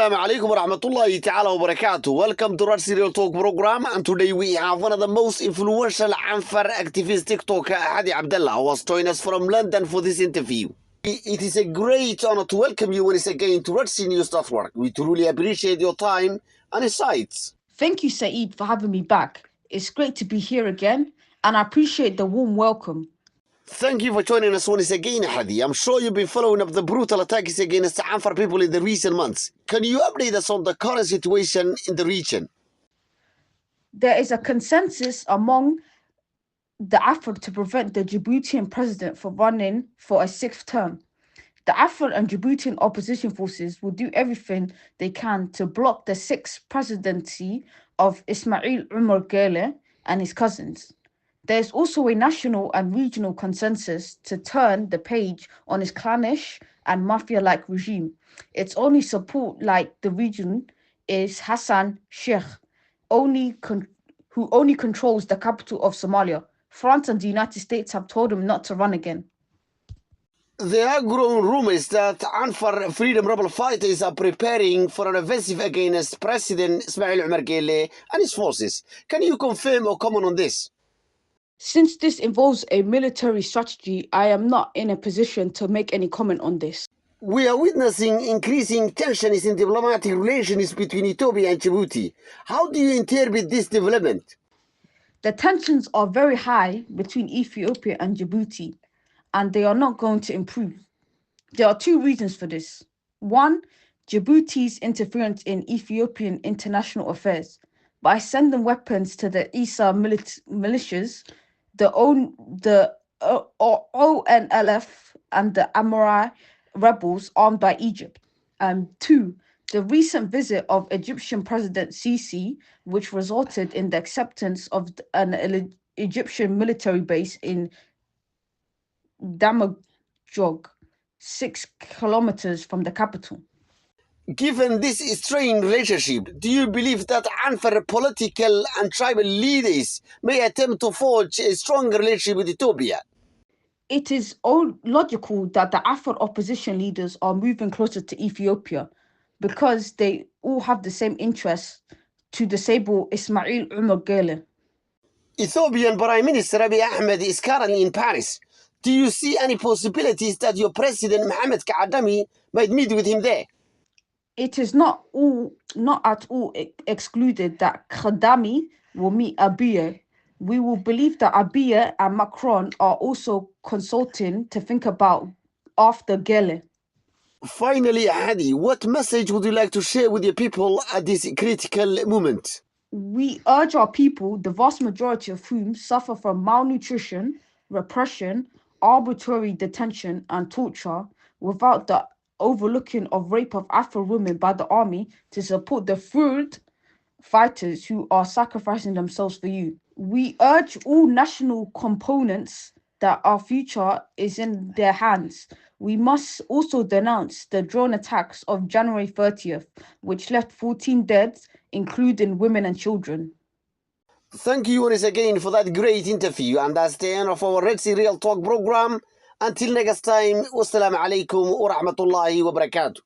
Assalamu alaikum wa rahmatullahi ta'ala wa barakatuh. Welcome to Red Serial Talk program, and today we have one of the most influential Afar activist TikToker, Ahadi Abdallah, who has joined us from London for this interview. It is a great honor to welcome you once again to Red Sea News Network. We truly appreciate your time and insights. Thank you, Saeed, for having me back. It's great to be here again, and I appreciate the warm welcome. Thank you for joining us once again, Ahadi. I'm sure you've been following up the brutal attacks against Afar people in the recent months. Can you update us on the current situation in the region? There is a consensus among the Afar to prevent the Djiboutian president from running for a sixth term. The Afar and Djiboutian opposition forces will do everything they can to block the sixth presidency of Ismail Omar Guelleh and his cousins. There is also a national and regional consensus to turn the page on his clannish and mafia-like regime. Its only support, like the region, is Hassan Sheikh, who only controls the capital of Somalia. France and the United States have told him not to run again. There are growing rumors that Afar freedom rebel fighters are preparing for an offensive against President Ismail Omar Guelleh and his forces. Can you confirm or comment on this? Since this involves a military strategy, I am not in a position to make any comment on this. We are witnessing increasing tensions in diplomatic relations between Ethiopia and Djibouti. How do you interpret this development? The tensions are very high between Ethiopia and Djibouti, and they are not going to improve. There are two reasons for this. One, Djibouti's interference in Ethiopian international affairs. By sending weapons to the Isa militias, the ONLF and the Amhara rebels armed by Egypt. Two, the recent visit of Egyptian President Sisi, which resulted in the acceptance of an Egyptian military base in Damajog, 6 kilometers from the capital. Given this strained relationship, do you believe that Afar political and tribal leaders may attempt to forge a stronger relationship with Ethiopia? It is logical that the Afar opposition leaders are moving closer to Ethiopia because they all have the same interests to disable Ismail Omar Guelleh. Ethiopian Prime Minister Abiy Ahmed is currently in Paris. Do you see any possibilities that your president Mohamed Kadami might meet with him there? It is not at all excluded that Kadami will meet Abiy. We will believe that Abiy and Macron are also consulting to think about after Guelleh. Finally, Ahadi, what message would you like to share with your people at this critical moment? We urge our people, the vast majority of whom suffer from malnutrition, repression, arbitrary detention, and torture, without the overlooking of rape of Afro women by the army, to support the food fighters who are sacrificing themselves for you. We urge all national components that our future is in their hands. We must also denounce the drone attacks of January 30th, which left 14 dead, including women and children. Thank you once again for that great interview, and that's the end of our Red Sea Real Talk program. Until next time, wassalamu alaikum wa rahmatullahi wa barakatuh.